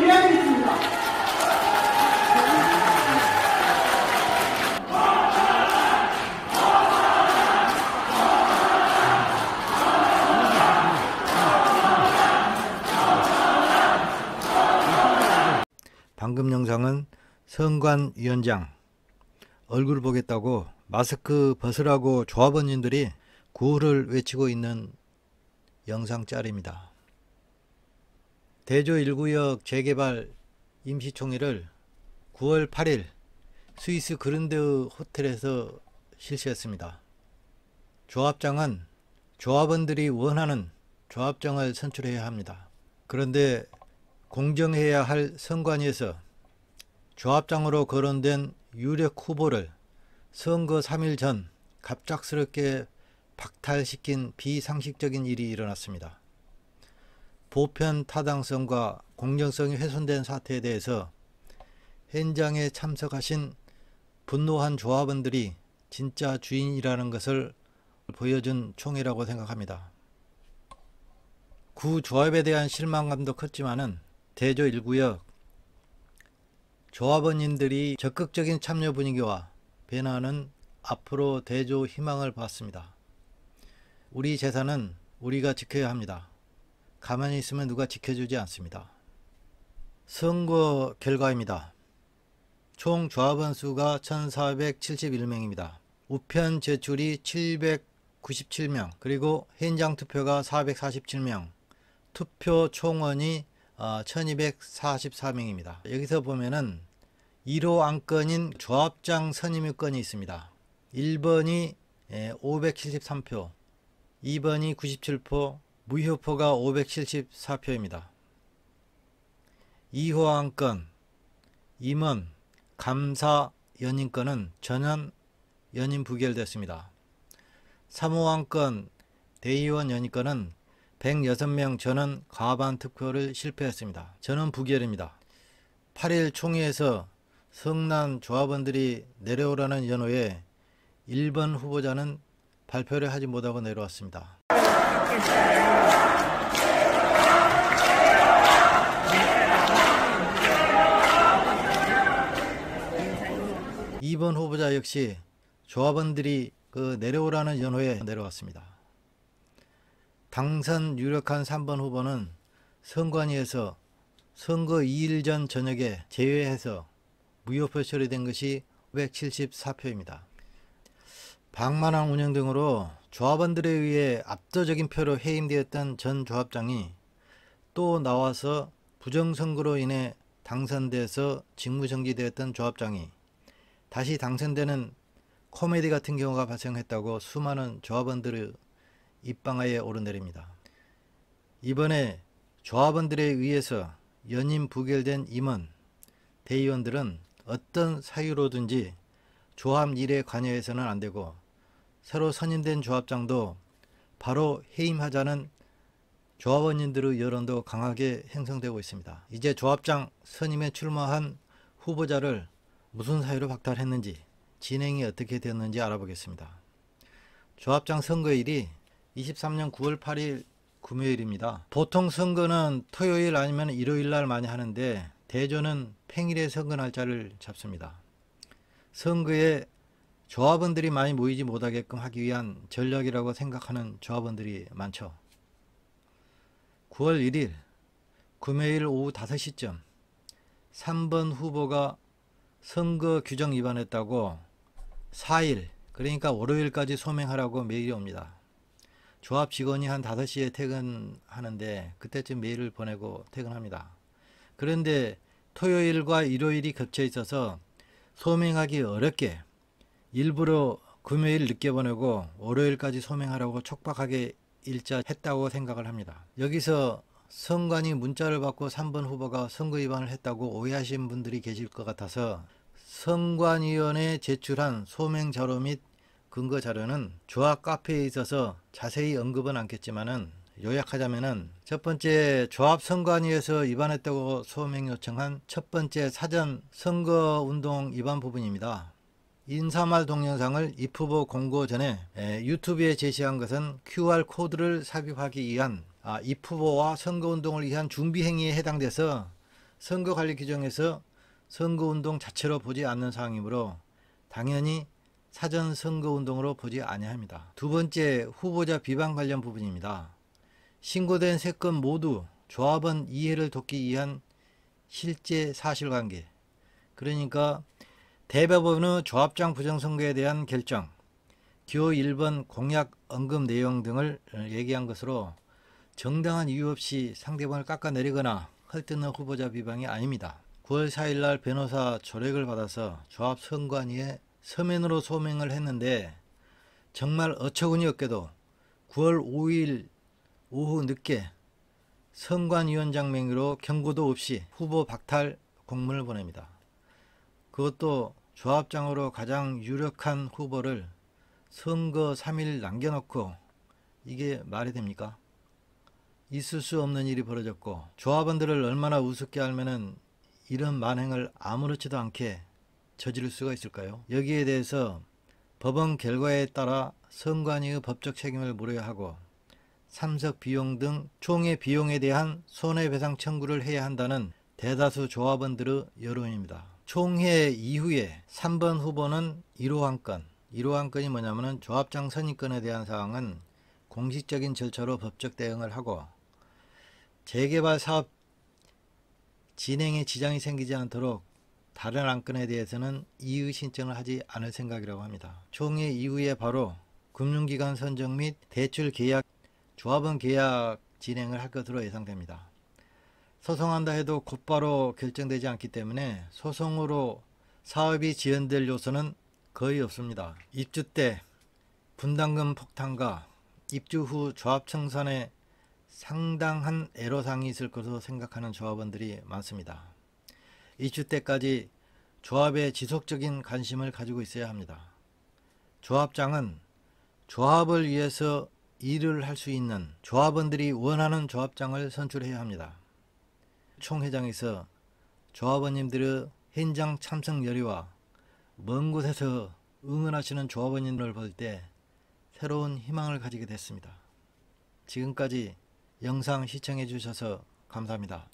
인하드리겠습니다. 방금 영상은 선관위원장 얼굴 보겠다고 마스크 벗으라고 조합원님들이 구호를 외치고 있는 영상짤입니다. 대조 1구역 재개발 임시총회를 9월 8일 스위스 그른드 호텔에서 실시했습니다. 조합장은 조합원들이 원하는 조합장을 선출해야 합니다. 그런데 공정해야 할 선관위에서 조합장으로 거론된 유력 후보를 선거 3일 전 갑작스럽게 박탈시킨 비상식적인 일이 일어났습니다. 보편 타당성과 공정성이 훼손된 사태에 대해서 현장에 참석하신 분노한 조합원들이 진짜 주인이라는 것을 보여준 총회라고 생각합니다. 구 조합에 대한 실망감도 컸지만은 대조 1구역 조합원님들이 적극적인 참여 분위기와 변화는 앞으로 대조 희망을 봤습니다. 우리 재산은 우리가 지켜야 합니다. 가만히 있으면 누가 지켜주지 않습니다. 선거 결과입니다. 총 조합원 수가 1471명입니다. 우편 제출이 797명, 그리고 현장 투표가 447명, 투표 총원이 1244명입니다. 여기서 보면은 1호 안건인 조합장 선임 건이 있습니다. 1번이 573표, 2번이 97표, 무효표가 574표입니다. 2호 안건 임원 감사 연임건은 전원 연임 부결됐습니다. 3호 안건 대의원 연임건은 106명 전원 과반 투표를 실패했습니다. 전원 부결입니다. 8일 총회에서 성난 조합원들이 내려오라는 연호에 1번 후보자는 발표를 하지 못하고 내려왔습니다. 2번 후보자 역시 조합원들이 내려오라는 연호에 내려왔습니다. 당선 유력한 3번 후보는 선관위에서 선거 2일 전 저녁에 제외해서 무효표 처리된 것이 574표입니다. 방만왕 운영 등으로 조합원들에 의해 압도적인 표로 해임되었던 전 조합장이 또 나와서 부정선거로 인해 당선돼서 직무정지되었던 조합장이 다시 당선되는 코미디 같은 경우가 발생했다고 수많은 조합원들의 입방아에 오르내립니다. 이번에 조합원들에 의해서 연임 부결된 임원, 대의원들은 어떤 사유로든지 조합 일에 관여해서는 안되고 새로 선임된 조합장도 바로 해임하자는 조합원님들의 여론도 강하게 형성되고 있습니다. 이제 조합장 선임에 출마한 후보자를 무슨 사유로 박탈했는지, 진행이 어떻게 되었는지 알아보겠습니다. 조합장 선거일이 23년 9월 8일 금요일입니다. 보통 선거는 토요일 아니면 일요일 날 많이 하는데 대조는 평일에 선거 날짜를 잡습니다. 선거에 조합원들이 많이 모이지 못하게끔 하기 위한 전략이라고 생각하는 조합원들이 많죠. 9월 1일 금요일 오후 5시쯤 3번 후보가 선거 규정 위반했다고 4일, 그러니까 월요일까지 소명하라고 메일이 옵니다. 조합 직원이 한 5시에 퇴근하는데 그때쯤 메일을 보내고 퇴근합니다. 그런데 토요일과 일요일이 겹쳐 있어서 소명하기 어렵게 일부러 금요일 늦게 보내고 월요일까지 소명하라고 촉박하게 일자했다고 생각을 합니다. 여기서 선관위 문자를 받고 3번 후보가 선거 위반을 했다고 오해하신 분들이 계실 것 같아서 선관위원회에 제출한 소명 자료 및 근거 자료는 조합 카페에 있어서 자세히 언급은 않겠지만은 요약하자면은 첫 번째, 조합 선관위에서 위반했다고 소명 요청한 첫 번째 사전 선거운동 위반 부분입니다. 인사말 동영상을 입후보 공고 전에 유튜브에 제시한 것은 QR코드를 삽입하기 위한 입후보와 선거운동을 위한 준비행위에 해당돼서 선거관리 규정에서 선거운동 자체로 보지 않는 사항이므로 당연히 사전 선거운동으로 보지 아니합니다. 두 번째, 후보자 비방 관련 부분입니다. 신고된 3건 모두 조합원 이해를 돕기 위한 실제 사실관계, 그러니까 대법원의 조합장 부정선거에 대한 결정, 기호 1번 공약 언급 내용 등을 얘기한 것으로 정당한 이유 없이 상대방을 깎아내리거나 헐뜯는 후보자 비방이 아닙니다. 9월 4일날 변호사 조력을 받아서 조합 선관위에 서면으로 소명을 했는데 정말 어처구니 없게도 9월 5일 오후 늦게 선관위원장 명의로 경고도 없이 후보 박탈 공문을 보냅니다. 그것도 조합장으로 가장 유력한 후보를 선거 3일 남겨놓고, 이게 말이 됩니까? 있을 수 없는 일이 벌어졌고, 조합원들을 얼마나 우습게 알면은 이런 만행을 아무렇지도 않게 저지를 수가 있을까요? 여기에 대해서 법원 결과에 따라 선관위의 법적 책임을 물어야 하고 참석 비용 등 총회 비용에 대한 손해배상 청구를 해야 한다는 대다수 조합원들의 여론입니다. 총회 이후에 3번 후보는 1호 한 건, 1호 한 건이 뭐냐면은 조합장 선임권에 대한 사항은 공식적인 절차로 법적 대응을 하고 재개발 사업 진행에 지장이 생기지 않도록 다른 안건에 대해서는 이의 신청을 하지 않을 생각이라고 합니다. 총회 이후에 바로 금융기관 선정 및 대출 계약, 조합원 계약 진행을 할 것으로 예상됩니다. 소송한다 해도 곧바로 결정되지 않기 때문에 소송으로 사업이 지연될 요소는 거의 없습니다. 입주 때 분담금 폭탄과 입주 후 조합 청산에 상당한 애로사항이 있을 것으로 생각하는 조합원들이 많습니다. 입주 때까지 조합에 지속적인 관심을 가지고 있어야 합니다. 조합장은 조합을 위해서 일을 할 수 있는 조합원들이 원하는 조합장을 선출해야 합니다. 총회장에서 조합원님들의 현장 참석 열의와 먼 곳에서 응원하시는 조합원님들을 볼 때 새로운 희망을 가지게 됐습니다. 지금까지 영상 시청해 주셔서 감사합니다.